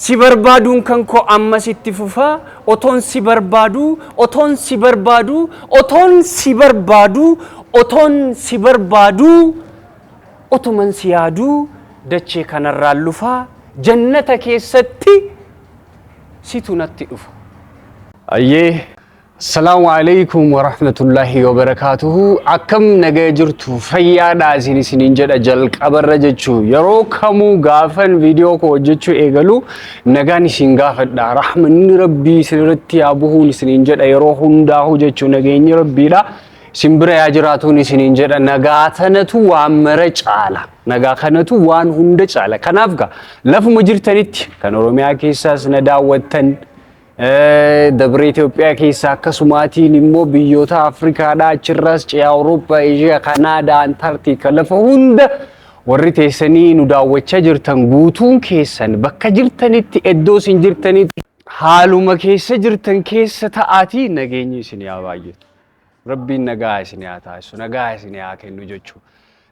si barbaaduun kan koo ammas itti fufaa otoon si barbaadu otoon si barbaadu otoon si barbaadu otoon si barbaadu otuman si yaadu dachee kanarraan lufaa jannata keessatti situ natti dhufa. Ayyee Assalamu alaikum wa rahmatullahi wa barakatuhu. Akkam nagaa jirtu fayyaadha isiniin jedha jalqabarra jechuu yeroo kamuu gaafan viidiyoo koo hojjechuu eegalu nagaan isin gaafadha rahmanni rabbii isinirratti yaa bu'uun isiniin jedha yeroo hundaa hojjechuu nageenyi rabbiidha isin bira yaa jiraatuun isiniin jedha nagaa tanatu waan mara caala nagaa kanatu waan hunda caala kanaaf gaa lafuma jirtanitti kan Oromiyaa keessaas na daawwattan Dabre Itoophiyaa keessa akkasumaatiin immoo biyyoota Afrikaadhaa achirraas ce'aa Awurooppaa, Eeshiyaa, Kanaadaa, Antarktika lafa hunda warri teessanii nu daawwachaa jirtan guutuun keessan bakka jirtanitti iddoo isin jirtanitti haaluma keessa jirtan keessa ta'aatii nageenyi isin yaa baay'atu. Rabbiin nagaa isin yaa taasisu, nagaa isin yaa kennu jechuudha.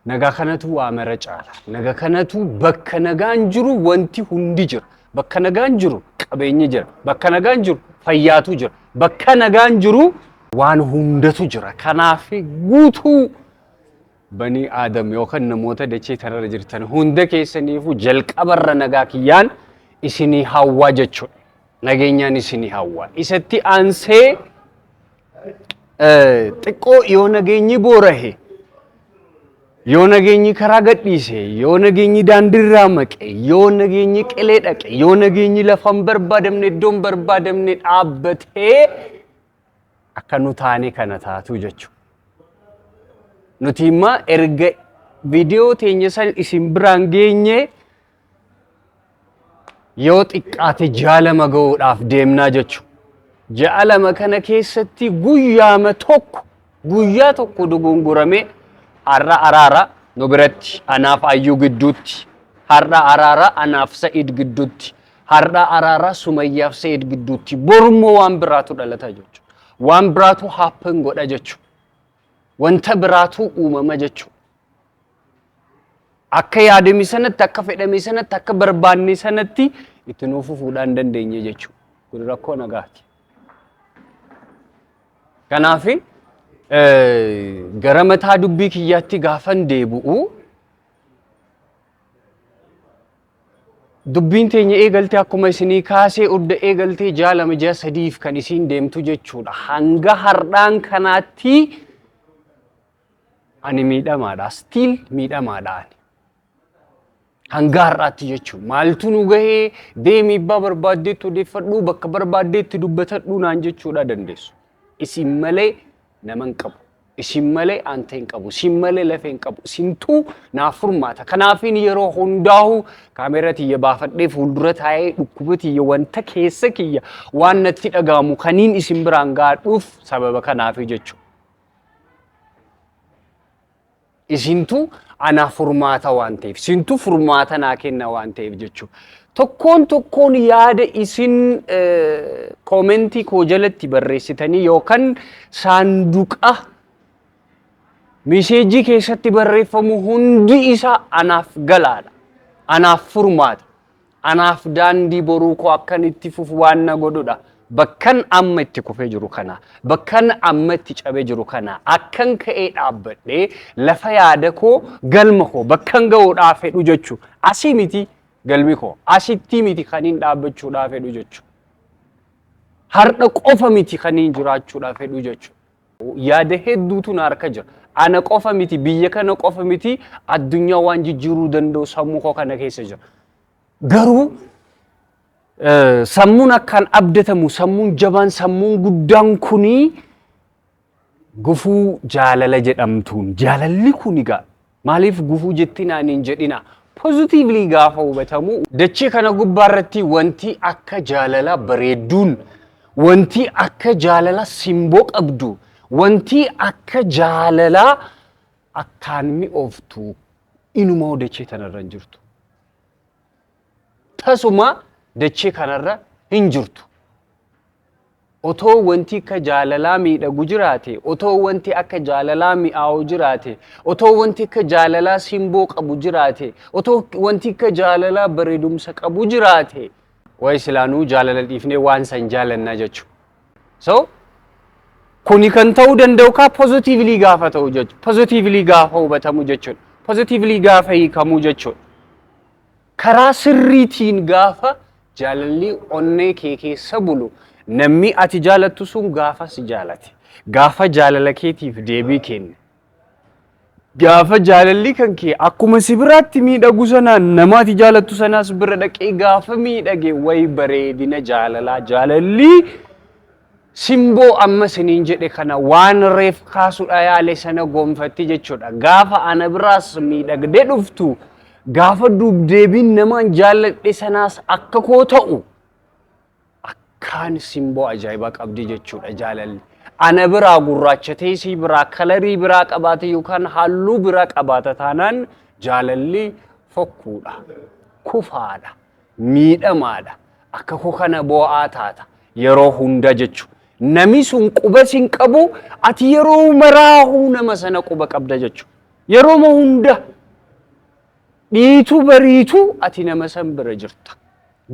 Nagaa kanatu waa mara caala. Nagaa kanatu bakka nagaan jiru wanti hundi jira. Bakka nagaan jiru qabeenyi jira. Bakka nagaan jiru fayyaatu jira. Bakka nagaan jiru waan hundatu jira. Kanaaf guutuu bani Aadam yookaan namoota dachee tanarra jirtan hunda keessaniifuu jalqabarra nagaa kiyyaan isinii hawwaa jechuudha. Nageenyaan isinii hawwaa. Isatti aansee xiqqoo yoo nageenyi boorahe yoo nageenyi karaa gadhiise yoo nageenyi daandiirraa maqe yoo nageenyi qilee dhaqe yoo nageenyi lafan barbaadamne iddoon barbaadamne dhaabbatee akka nu taane kana taatu jechuudha. Nuti immoo erga viidiyoo teenya san isin biraan geenye yoo xiqqaate jaalama ga'uudhaaf deemnaa jechuudha. Jaalama kana keessatti guyyaa tokko dogongorame har'a araara nu biratti anaaf ayyuu gidduutti har'a araara anaaf Sa'id gidduutti har'a araara Sumayyaaf Sa'id gidduutti bormoo waan biraatu dhalata jechuudha. Waan biraatu happen godha jechuudha. Wanta biraatu uumama jechuudha. Akka yaadame sanatti akka fedhame sanatti akka barbaanne sanatti itti nuuf fuudhaan dandeenye jechuudha. Kun rakkoo nagaati. Kanaafi gara mataa dubbii kiyyaatti gaafan deebi'u dubbiin teenya eegaltee akkuma isinii kaasee udda eegaltee jaalama ji'a sadiif kan isiin deemtu jechuudha. Hanga har'aan kanaatti ani miidhamaadha. Stiil miidhamaadha. Hanga har'aatti jechuudha. Maaltu nu gahee deemii abbaa barbaaddeetti odeeffadhu bakka barbaaddeetti dubbatadhu naan jechuudha dandeessu. Isin malee naman qabu. Isin malee anta hin qabu. Isin malee lafa hin qabu. Isintuu naaf furmaata. Kanaafin yeroo hundaahu kaameraa tiyya baafadhee fuuldura taa'ee dhukkuba tiyya wanta keessa kiyya waan natti dhagaamu kaniin isin biraan gaadhuuf sababa kanaafi jechuudha. Isintuu anaaf furmaata waan ta'eef. Isintuu furmaata naa kenna waan ta'eef jechuudha. Tokkoon yaada isin koomentii koo jalatti barreessitanii yookaan saanduqa meeseejii keessatti barreeffamu hundi isaa anaaf galaadha. Anaaf furmaata. Anaaf daandii boruu koo akkan itti fufu waan na godhudha. Bakkan amma itti kufee jiru kana, bakkan amma itti cabee jiru kana akkan ka'ee dhaabbadhee lafa yaada koo galma koo bakkan ga'uudhaaf fedhu jechuudha. Asii miti. Galmi koo asitti miti kaniin dhaabbachuudhaaf fedhu jechuudha. Har'a qofa miti kaniin jiraachuudhaaf fedhu jechuudha. Yaada hedduutu na harka jira. Ana qofa miti biyya kana qofa miti addunyaa waan jijjiiruu danda'u sammuu koo kana keessa jira. Garuu sammuun akkaan abdatamu sammuun jabaan sammuun guddaan kuni gufuu jaalala jedhamtuun jaalalli kuni gaa maaliif gufuu jettinaan hin jedhina. Positively gaafa hubatamu dachee kana gubbaarratti wanti akka jaalala bareedduun wanti akka jaalala simboo qabdu wanti akka jaalala akkaan mi'ooftu inuma dachee tanarra hin jirtu. Tasuma dachee kanarra hin jirtu. Otoo wanti akka jaalalaa miidhagu jiraate, otoo wanti akka jaalalaa mi'aawu jiraate, otoo wanti akka jaalalaa simboo qabu jiraate, otoo wanti akka jaalalaa bareedumsa qabu jiraate, way silaanuu jaalala dhiifnee waan san jaalanna jechuudha. So kuni kan ta'uu danda'u kaa positively gaafa ta'u jechuudha. Positively gaafa hubatamu jechuudha. Positively gaafa hiikamu jechuudha. Karaa sirriitiin gaafa jaalalli onnee kee keessa bulu namni ati jaalattu sun gaafa si jaalate. Gaafa jaalala keetiif deebii kenne. Gaafa jaalalli kan kee akkuma si biraatti miidhagu sanaan nama ati jaalattu sanaas bira dhaqee gaafa miidhage way bareedina jaalalaa jaalalli simboo amma siniin jedhe kana waan reef kaasudha yaale sana gonfatti jechuudha. Gaafa ana biraas miidhagdee dhuftu gaafa dubdeebiin namaan jaaladhe sanaas akka koo ta'u akkaan simboo ajaa'ibaa qabdi jechuudha jaalalli. Ana biraa gurraachatee si biraa kalarii biraa qabaate yookaan halluu biraa qabaata taanaan jaalalli fokkuudha, kufaadha, miidhamaadha. Akka koo kana boo'aa taata yeroo hunda jechuudha. Nami sun quba sin qabu ati yeroo maraahuu nama sana quba qabda jechuudha. Yeroo hunda dhiitu bariitu ati nama san bira jirta.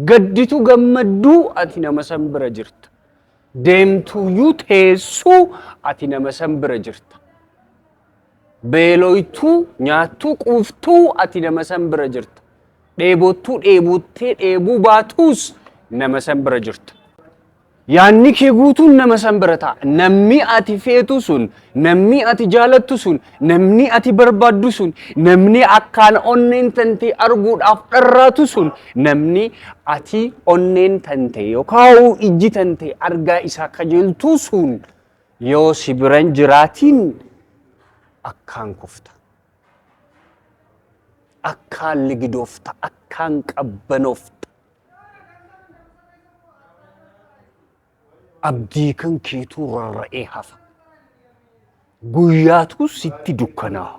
Gadditu gammadduu ati nama san bira jirta. Deemtuyyuu teessuu ati nama san bira jirta. Beeloytuu nyaattuu quuftuu ati nama san bira jirta. Dheebottuu dheebottee dheebuu baatuus nama san bira jirta. Yaanni kee guutuun nama san bira ta'a. Namni ati feetu sun, namni ati jaalattu sun, namni ati barbaaddu sun, namni akkaan onneen tantee arguudhaaf dharraatu sun, namni ati onneen tantee yookaan ijji tantee argaa isaa kajeeltuu sun yoo si biran jiraatiin akkaan kufta. Akkaan ligidoofta, akkaan qabbanoofta. Abdii kan keetuu rarra'ee hafa. Guyyaatu sitti dukkanaa.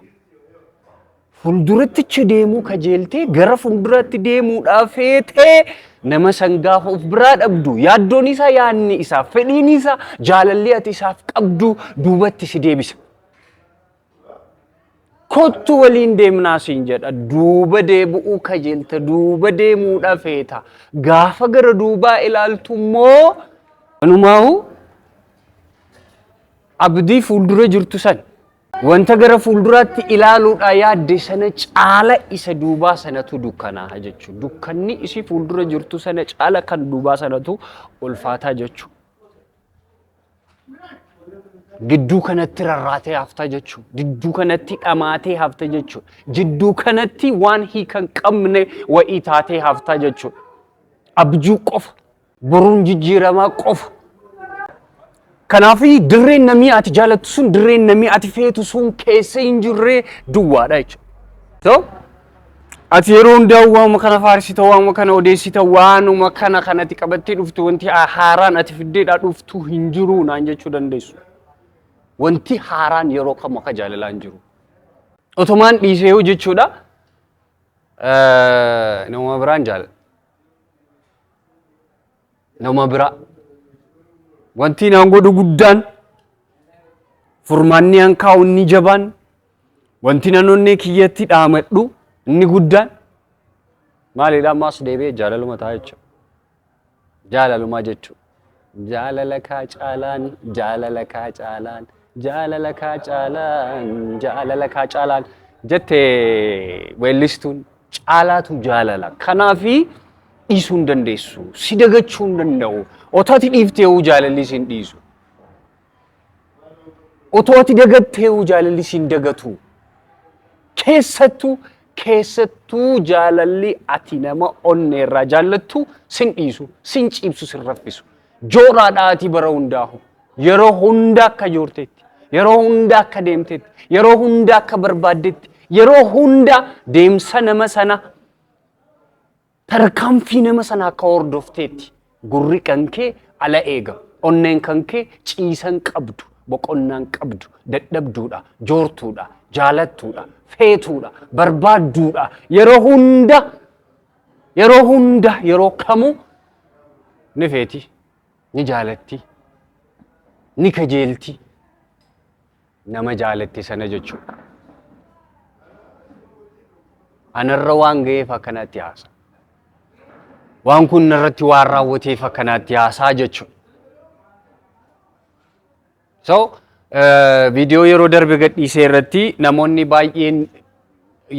Fuulduratti deemuu kajeeltee gara fuulduratti deemuudhaaf feetee nama san gaafa of biraa dhabdu yaaddoon isaa yaanni isaa fedhiin isaa jaalalli ati isaaf qabdu duubatti si deebisa. Kottu waliin deemnaa siin jedha duuba deebi'uu kajeelta duuba deemuudhaaf feeta gaafa gara duubaa ilaaltu immoo Anumaahu abdii fuuldura jirtu san wanta gara fuulduraatti ilaaluudha yaadde sana caala isa duubaa sanatu dukkanaa jechuudha. Dukkanni isi fuuldura jirtu sana caala kan duubaa sanatu ulfaataa jechuudha. Gidduu kanatti rarraatee hafta jechuudha. Gidduu kanatti dhamaatee hafta jechuudha. Gidduu kanatti waan hiikan qabne wa'ii taatee hafta jechuudha. Abjuu qofa. Boruun jijjiiramaa qofa. Kanaafi dirreen namni ati jaalattu sun dirreen namni ati feetu sun keessa hin jirre duwwaadha jechuudha. So ati yeroo hundaa waanuma kana faarsita waanuma kana odeessita waanuma kanatti qabattee dhuftu wanti haaraan ati fiddeedhaa dhuftu hin jiru naan jechuu dandeessu. Wanti haaraan yeroo kam akka jaalalaa hin jiru. Otomaan dhiisee yoo jechuudha nama biraan jaalala. Nama biraa. Wanti naan godhu guddaan furmaanni hankaa'u inni jabaan wanti naannoo kiyyatti dhaamadhu inni guddaan maalidha ammaas deebi'ee jaalaluma ta'a jechuudha. Jaalalumaa jechuudha. Jaalala kaa caalaan jaalala kaa caalaan jaalala kaa caalaan jaalala kaa caalaan jettee weellistuun caalaatu jaalala. Kanaafi dhiisuu hin dandeessu. Si dagachuu hin danda'u. Otoo ati dhiiftee jaalalli sin dhiisu. Otoo ati dagattee jaalalli sin dagatu. Keessattuu jaalalli ati nama onneerraa jaallattu sin dhiisu, sin ciibsu, sin raffisu. Jooraadhaa ati bara hundaahu. Yeroo hunda akka joorteetti, yeroo hunda akka deemteetti, yeroo hunda akka barbaaddetti, yeroo hunda deemsa nama sana tarkaanfii nama sana akka hordofteetti. Gurri kan kee ala eega. Onneen kan kee ciisan qabdu, boqonnaan qabdu, dadhabduudha, joortuudha, jaalattuudha, feetuudha, barbaadduudha. Yeroo hunda, yeroo kamuu ni feeti, ni jaalatti, ni kajeelti. Nama jaalatti sana jechuudha. Anarra waan ga'eef akkanatti haasa. waan kun irratti waan raawwateef akkanaatti haasaa jechuudha. So viidiyoo yeroo darbe gadhiisee irratti namoonni baay'een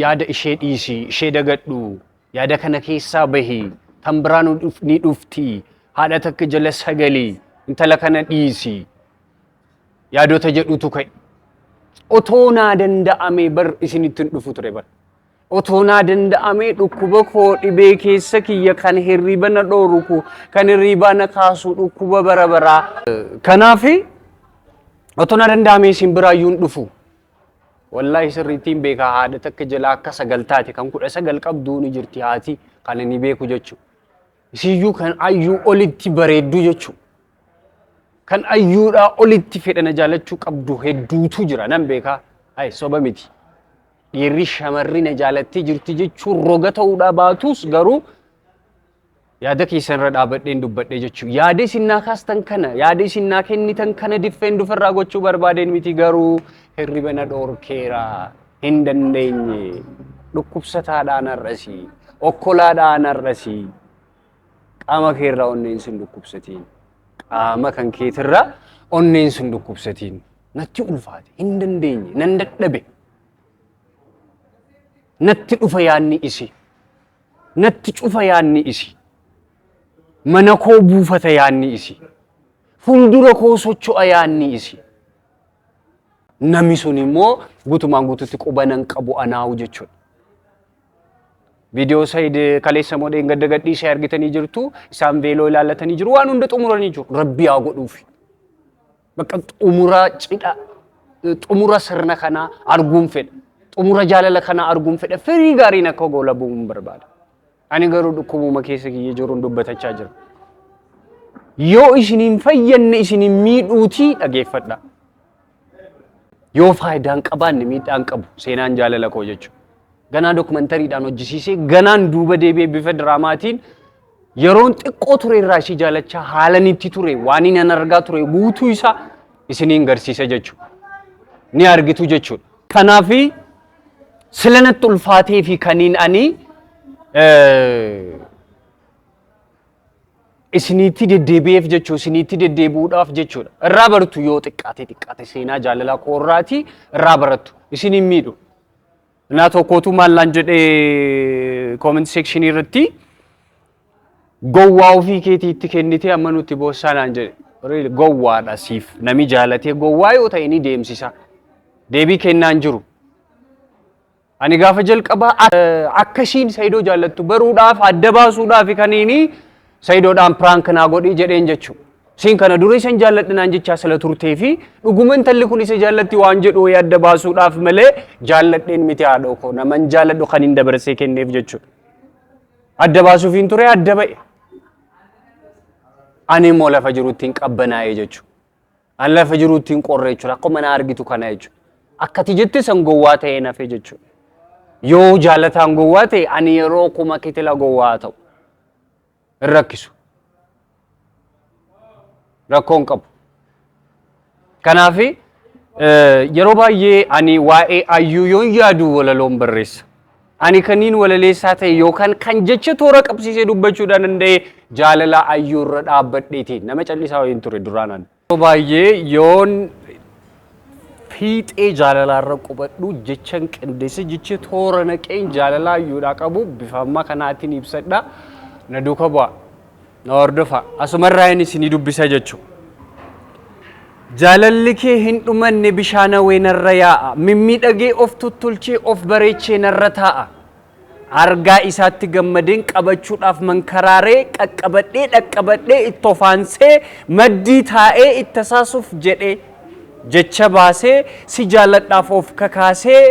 yaada ishee dhiisi, ishee dagadhu, yaada kana keessaa bahi, tan biraan ni dhufti, haadha takka jala sagalii, intala kana dhiisi, yaadota jedhutu ka'e. Otoo naa danda'amee bar isinitti hin dhufu ture bar. Otoo naa danda'amee dhukkuba koo dhibee keessa kiyya kan hirriba na dhooru kan hirriba na kaasu dhukkuba bara baraa. Kanaafi otoo naa danda'amee isin biraayyuu hin dhufu. Wallahi sirriittiin beekaa haadha takka jala akka 9 taate kan 19 qabduu ni jirti haati kan inni beeku jechuudha. Isiyyuu kan ayyuu olitti bareeddu jechuudha. Kan ayyuudhaa olitti fedhana jaalachuu qabdu hedduutu jira nan beekaa. Ay soba miti. Dhiirri shamarri na jaalattee jirti jechuun roga ta'uudhaa baatus garuu yaada keessan irra dhaabadheen dubbadhee jechuudha. Yaada isin naa kaastan kana, yaada isin naa kennitan kana diffeen dufarraa gochuu barbaadeen miti garuu hirriba na dhoorkeera hin dandeenye. Dhukkubsataadhaan har'asi, okkolaadhaan har'asi. Qaama keerraa onneen sin dhukkubsatiin. Qaama kan keetirraa onneen sin dhukkubsatiin. Natti ulfaate hin dandeenye, nan dadhabe. Natti dhufa yaanni isi. Natti cufa yaanni isi. Mana koo buufata yaanni isi. Fuuldura koo socho'a yaanni isi. Namni sun immoo guutumaan guututti quba nan qabu anaawu jechuudha. Viidiyoo Said kaleessa modeen gadda gadhiisee argitanii jirtu isaan veeloo ilaallatanii jiru waan hunda xumuranii jiru rabbi haa godhuufi. Bakka xumura cidha xumura sirna kana arguun fedha. Xumura jaalala kana arguun fedha. Firii gaariin akka goolabuun barbaada. Ani garuu dhukkubuma keessa kiyya jiruun dubbatachaa jira. Yoo isiniin fayyanne isiniin miidhuutii dhageeffadha. Yoo faayidaan qabaanne miidhaan qabu seenaan jaalala koo jechuudha. Ganaa dokumentariidhaan hojjisiisee ganaan duuba deebi'ee bifa diraamaatiin yeroon xiqqoo ture irraa ishii jaalachaa haalan itti ture waan inni argaa ture guutuu isaa isiniin garsiisa jechuudha. Ni argitu jechuudha. Kanaafi silanatti ulfaatee fi kaniin ani isiniitti deddeebi'eef jechuudha. Isiniitti deddeebi'uudhaaf jechuudha. Irraa baratu yoo xiqqaate seenaa jaalalaa koorraati irraa baratu isiniin miidhu. Naa tokkotu maallaan jedhee comment section irratti gowwaa ofii keetiitti kennitee amma nutti boossaanaan jedhe gowwaadha siif nami jaalatee gowwaa yoo ta'e ni deemsisa deebii kennaan jiru. Ani gaafa jalqabaa akkasiin Saidoo jaalattu baruudhaaf adda baasuudhaaf kaniini Saidoodhaan prank naa godhii jedheen jechuudha. Siin kana dura isan jaalladhinaan jechaa sila turtee fi dhuguma intalli kun isa jaallatti waan jedhu adda baasuudhaaf malee jaalladheen miti haadha koo naman jaalladhu kan hin dabarsee kenneef jechuudha. Adda baasuuf hin ture adda ba'e. Ani immoo lafa jiruutti hin qabbanaa'ee jechuudha. Ani lafa jiruutti hin qorre jechuudha. Akkuma na argitu kana jechuudha. Akkati jette san gowwaa ta'ee nafe jechuudha. Yoo jaalataan gowwaa ta'e ani yeroo kuma kitila gowwaa ta'u. Hin rakkisu. Rakkoon qabu. Kanaafi yeroo baay'ee ani waa'ee ayyuu yoon yaadu walaloon barreessa. Ani kaniin walaleessaa ta'e yookaan kan jecha toora qabsiisee dubbachuudhaan danda'e jaalala ayyuu irra dhaabbadheetiin nama callisaa wayiin ture duraanaan. Yeroo baay'ee yoon fiixee jaalalaa irra qubadhu jechan qindeesse jecha toora naqeen jaalala ayyuudhaa qabu bifa ammaa kanaatiin ibsadha. Na duuka bu'a. Na hordofa asumarraa inni isinii dubbisa jechuudha. Jaalalli kee hin dhumanne bishaana weenarra yaa'a. Mimmiidhagee of tuttulchee of bareechee narra taa'a. Argaa isaatti gammadeen qabachuudhaaf mankaraaree dhaqqabadhee itti ofaansee maddii taa'ee itti saasuuf jedhee jecha baasee si jaalladhaaf of kakaasee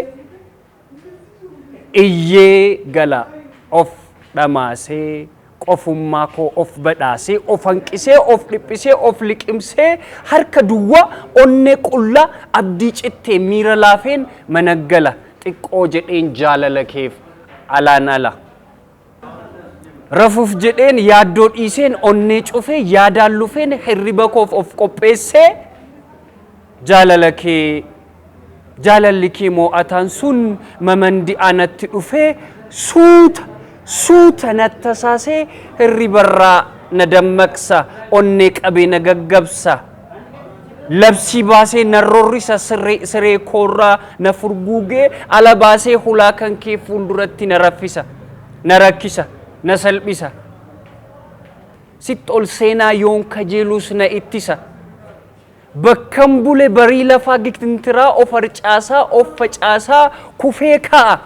iyyee gala of dhamaasee. Qofummaa koo of badhaasee of hanqisee of dhiphisee of liqimsee harka duwwaa onnee qullaa abdii cittee miira laafeen managgala xiqqoo jedheen jaalala keef alaan ala. Rafuuf jedheen yaaddoo dhiiseen onnee cufee yaadaan lufeen hirriba koof of qopheessee jaalalli kee moo'ataan sun mamandi anatti dhufee suuta suuta nattasaasee hirribarraa na dammaqsa onnee qabee na gaggabsa labsii baasee na rorrisa siree koorraa na furguugee ala baasee hulaa kan kee fuulduratti na raffisa na rakkisa na salphisa sitti ol seenaa yoon kajeelus na ittisa bakkan bule barii lafaa gigtintiraa of harcaasaa of facaasaa kufee kaa'a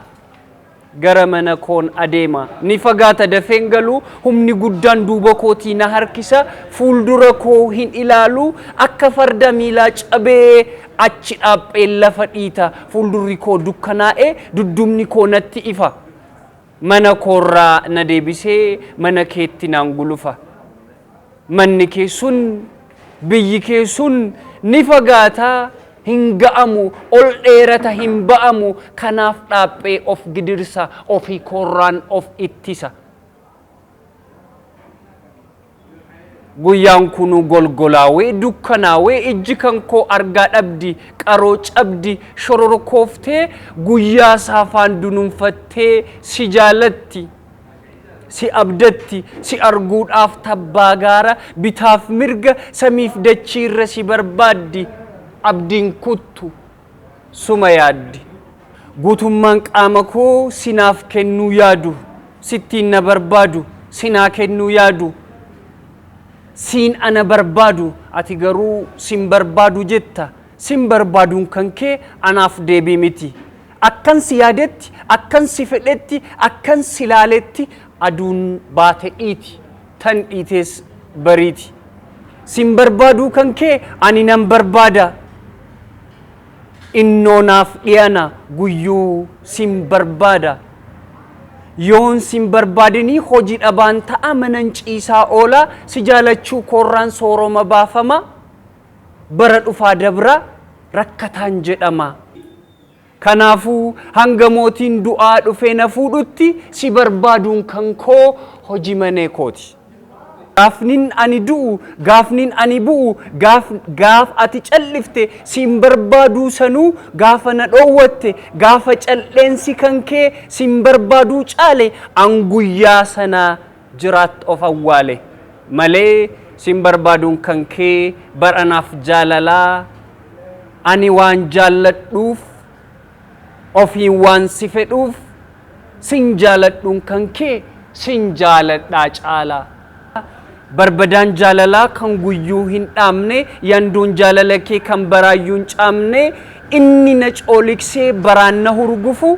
gara mana koon adeema ni fagaata dafeen galuu humni guddaan duuba kootii na harkisa fuuldura koo hin ilaalu akka farda miilaa cabee achi dhaaphee lafa dhiita fuuldurri koo dukkanaa'ee dudduubni koo natti ifa mana koorraa na deebisee mana keetti naan gulufa manni kee sun biyyi kee sun ni fagaataa hin ga'amu ol dheerata hin ba'amu kanaaf dhaaphee of gidirsa ofii koorraan of ittisa guyyaan kunu golgolaawee dukkanaawee ijji kan koo argaa dhabdi qaroo cabdi shororkooftee guyyaa saafaan dunuunfattee si jaalatti si abdatti si arguudhaaf tabbaa gaara bitaaf mirga samiif dachiirra si barbaaddi abdiin kuttu suma yaaddi guutummaan qaama koo sinaaf kennuu yaadu sittiin na barbaadu sinaa kennuu yaadu siin ana barbaadu ati garuu sin barbaadu jetta sin barbaaduun kan kee anaaf deebii miti akkan si yaadetti akkan si fedhetti akkan si laaletti aduun baate dhiiti tan dhiitees bariiti sin barbaaduu kan kee ani nan barbaada innoo naaf dhiyana guyyuu sin barbaada yoon sin barbaadinii hojii dhabaan ta'a manan ciisaa oola si jaalachuu koorraan sooroma baafama bara dhufaa dabra rakkataan jedhama kanaafuu hanga mootiin du'aa dhufee na fuudhutti si barbaaduun kan koo hojii manee kooti gaafnin ani du'u gaafnin ani bu'u gaaf ati callifte sin barbaaduu sanuu gaafa na dhoowwatte gaafa calleensi kan kee sin barbaaduu caale an guyyaa sanaa jiraat of awwaale malee sin barbaaduun kan kee baranaaf jaalalaa ani waan jaalladhuuf ofiin waan si fedhuuf sin jaaladhuun kan kee sin jaaladhaa caalaa barbadaan jaalalaa kan guyyuu hin dhaamne yanduun jaalala kee kan baraayyuun caamne inni na cooliksee baraan na hurgufu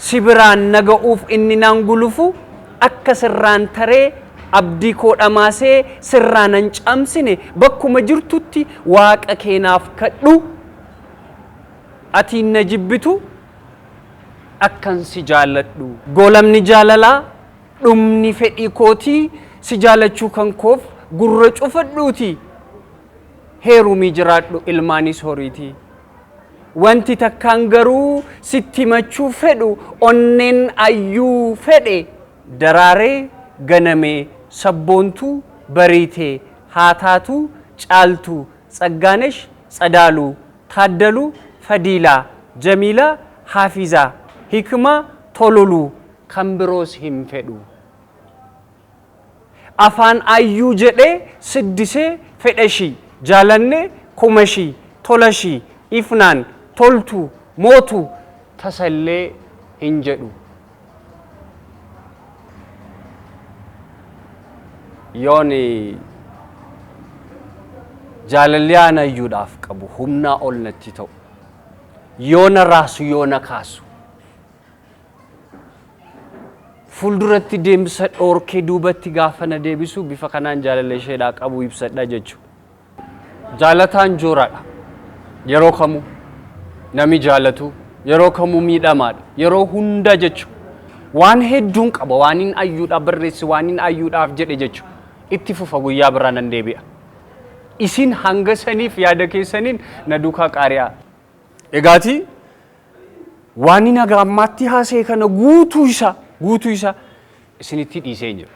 si biraan na ga'uuf inni naan gulufu akka sirraan taree abdii koo dhamaasee sirraan hin caamsine bakkuma jirtutti waaqa keenaaf kadhu atiin na jibbitu akkan si jaaladhu goolamni jaalalaa dhumni fedhii kootii si jaalachuu kan koof gurra cufadhuuti heerumii jiraadhu ilmaanis horiiti wanti takkaan garuu sitti machuu fedhu onneen ayyuu fedhe daraaree ganamee sabboontuu bariitee haataatuu caaltuu tsaggaanesh tsadaaluu taaddaluu fadiilaa jamiilaa haafizaa hikmaa tololuu kan biroos hin fedhu afaan ayyuu jedhee siddisee fedhashii jaalanne kumashii tolashii ifnaan toltu mootu tasallee hin jedhu yoon jaalallee aan ayyuudhaaf qabu humnaa ol natti ta'u yoona raasu yoona kaasu fuulduratti deemsa dhoorkee duubatti gaafa na deebisu bifa kanaan jaalala isheedhaa qabu ibsadha jechuudha. Jaalataan jooraadha. Yeroo kamuu nami jaalatu yeroo kamuu miidhamaadha. Yeroo hunda jechuudha. Waan hedduun qaba waaniin ayyuudhaaf barreessi waaniin ayyuudhaaf jedhe jechuudha. Itti fufa guyyaa biraa nan deebi'a. Isin hanga saniif yaada keessaniin na duukaa qaari'aa. Egaati waaniin haga ammaatti haasee kana guutuu isa isinitti dhiisee jira.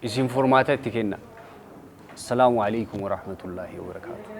Isin furmaata itti kenna. Assalaamu alaykum wa rahmatullahi wa barakatuh.